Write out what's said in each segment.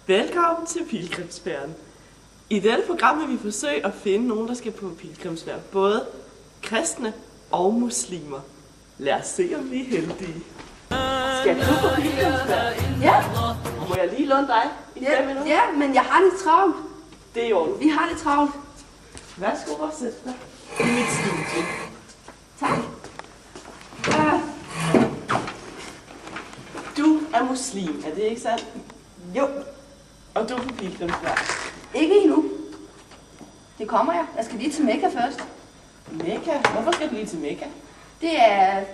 Velkommen til Pilgrimsfærden. I dette program vil vi forsøge at finde nogen, der skal på pilgrimsfærd. Både kristne og muslimer. Lad os se, om vi er heldige. Skal du på pilgrimsfærd? Ja. Må jeg lige låne dig i 5 minutter? Ja, men jeg har lidt travlt. Det er i orden. Vi har lidt travlt. Værsgo og sæt dig i mit studie. Tak. Du er muslim, er det ikke sandt? Jo, Og du er på pilgrimsfærd. ikke endnu. Det kommer jeg. Jeg skal lige til Mekka først. Mekka? Hvorfor skal du lige til Mekka? Det er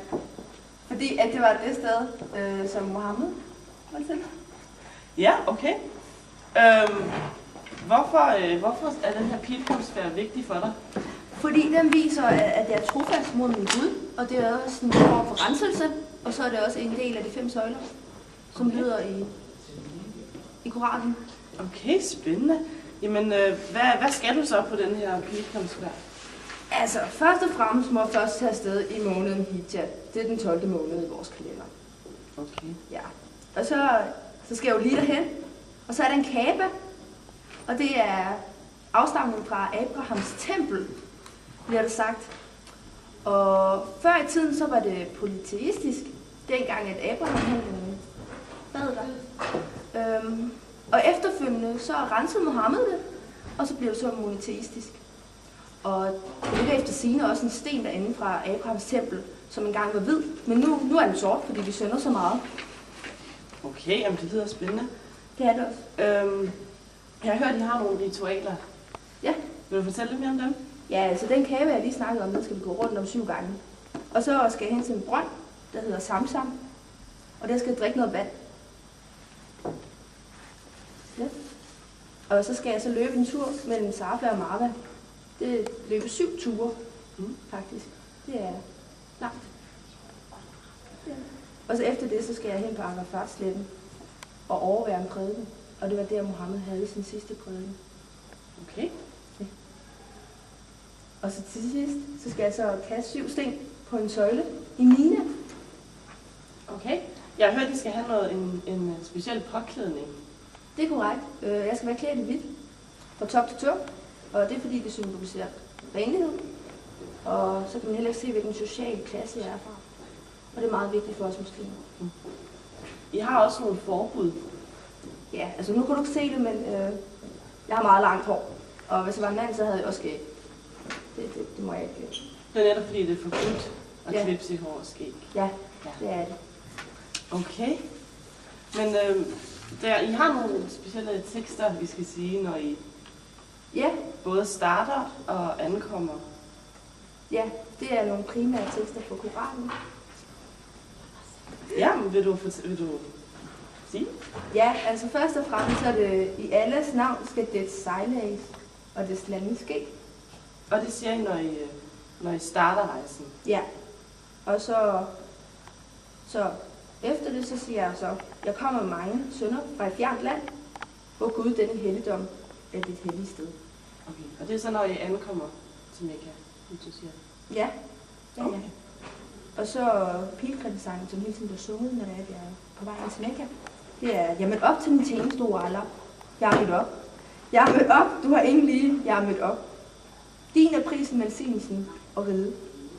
fordi, at det var det sted, som Mohammed var til. Ja, okay. Hvorfor er den her pilgrimsfærd vigtig for dig? Fordi den viser, at jeg er trofast mod min Gud, og det er også en form for renselse, og så er det også en del af de 5 søjler, som lyder i Koranen. Okay, spændende. Jamen, hvad skal du så på den her pilgrimsfærd? Altså, først og fremmest må jeg først tage afsted i måneden Hijjah. Det er den 12. måned i vores kalender. Okay. Ja. Og så skal jeg jo lige derhen, og så er der en Kaaba, og det er afstamningen fra Abrahams tempel, bliver det sagt. Og før i tiden, så var det polyteistisk, dengang at Abraham havde bad der. Og efterfølgende, så rensede Mohammed det, og så blev det så monoteistisk. Og det ligger efter sigende også en sten derinde fra Abrahams tempel, som engang var hvid, men nu er den sort, fordi vi synder så meget. Okay, jamen det lyder spændende. Det er det også. Jeg har hørt, at I har nogle ritualer. Ja. Vil du fortælle lidt mere om dem? Ja, altså den kave, jeg lige snakkede om, den skal vi gå rundt om 7 gange. Og så skal jeg hen til en brønd, der hedder Samsam. Og der skal jeg drikke noget vand. Ja. Og så skal jeg så løbe en tur mellem Safa og Marwa. Det løber 7 ture, faktisk. Det er langt. Ja. Og så efter det, så skal jeg hen på Arafat-sletten og overvære en prædiken. Og det var der, Mohammed havde sin sidste prædiken. Okay. Ja. Og så til sidst, så skal jeg så kaste 7 sten på en søjle i Mina. Okay. Jeg har hørt, at I skal have en speciel påklædning. Det er korrekt. Jeg skal være klædt i hvidt fra top til tå. Og det er fordi, det symboliserer renlighed. Og så kan man heller ikke se, hvilken social klasse jeg er fra. Og det er meget vigtigt for os muslimer. I har også nogle forbud. Ja, altså nu kan du ikke se det, men jeg har meget langt hår. Og hvis jeg var en mand, så havde jeg også skæg. Det må jeg ikke. Det er netop fordi, det er forbudt at Ja. klippe sit hår og skæg. Ja, det er det. Okay. Men I har nogle specielle tekster, vi skal sige, når I Ja, både starter og ankommer. ja, det er nogle primære tekster på Koranen. Ja, men vil du sige? Ja, altså først og fremmest så er det i alles navn skal det sejlads og det lande ske. Og det siger I, når I starter rejsen. Ja, og så efter det, så siger jeg så, jeg kommer med mange sønner fra et fjernt land, hvor Gud denne helligdom er dit hellige sted. Okay. Og det er så, når I ankommer til Mekka, du siger? Ja, ja, Okay. ja. Og så pilgrimssangen, som hele tiden bliver sunget, når jeg er på vej til Mekka. Det er, jeg er mødt op til min tjeneste, o Allah. Jeg er mødt op. Jeg er mødt op, du har ingen lige. Jeg er mødt op. Din er prisen, velsignelsen og ride.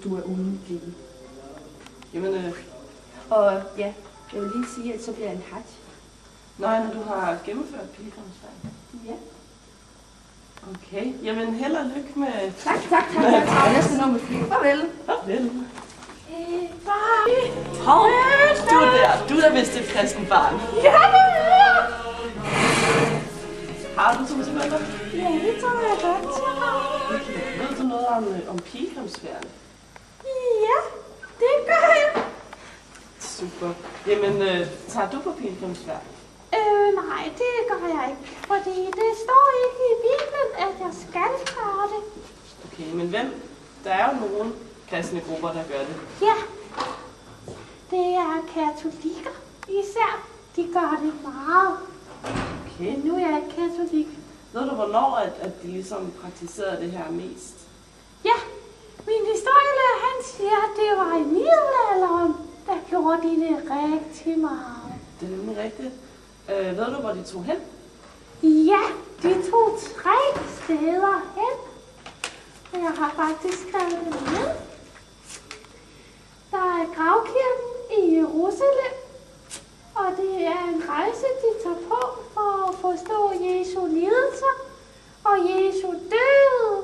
Du er uden lige. Jamen, Og ja, jeg vil lige sige, at så bliver jeg en hajj. når du har gennemført pilgrimsfærd. Ja. Okay. Jamen, held og lykke med... Tak. Jeg er travlt. Jeg skal nå med fly. Farvel. Farvel. Hov, du er da vist et kristen barn. Ja, Har du 2 sekunder? ja, det tror jeg godt, jeg har. Okay. Ved du noget om pilgrimsfærden? Ja, det gør jeg. Super. Jamen, tager du på pilgrimsfærd? Nej, det gør jeg ikke, fordi det står ikke i Bibelen, at jeg skal gøre det. Okay, men hvem? Der er jo nogle kristne grupper, der gør det. Ja, det er katolikker især. De gør det meget. Okay. Men nu er jeg ikke katolik. Ved du, hvornår at de ligesom praktiserede det her mest? Ja, min historielærer, han siger, at det var i middelalderen, der gjorde de det rigtig meget. Det er nemlig rigtigt. Ved du, hvor de tog hen? Ja, de tog 3 steder hen. Jeg har faktisk skrevet det ned. Der er gravkirken i Jerusalem, og det er en rejse, de tager på for at forstå Jesu lidelser og Jesu død.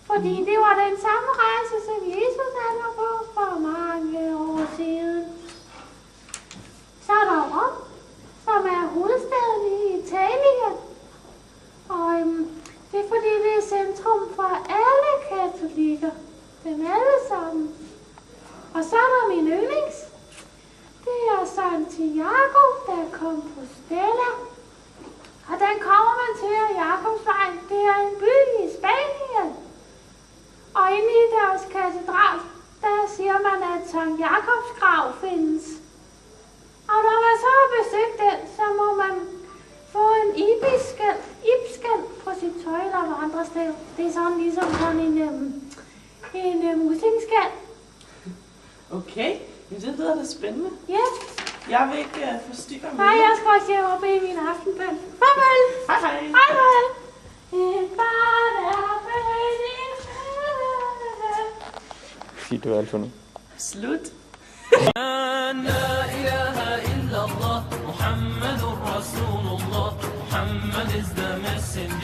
Fordi det var den samme rejse, som Jesus han var på for mange år siden. Så er der Rom, som er hovedstaden i Italien. Og det er fordi, det er centrum for alle katolikker. Dem alle sammen. Og så er der min yndlings. Det er Santiago, der kom på Stella. Og den kommer man til af Jakobsvej. Det er en by i Spanien. Og inde i deres katedral, der siger man, at Sankt Jakobs grav findes. Og når man så har besøgt den, så må man få en ibskæld på sit tøj eller vandrestav. Det er sådan ligesom sådan en musingskæld. Okay, men det lyder da spændende. Ja. Jeg vil ikke forstyrre mig. Nej, jeg skal også hjem og bede min aftenbøn. Farvel. Hej hej. Hej hej. Et barn er født i verden. Sig du alt for nu. Slut. لا إله إلا الله محمد رسول الله Muhammad is the messenger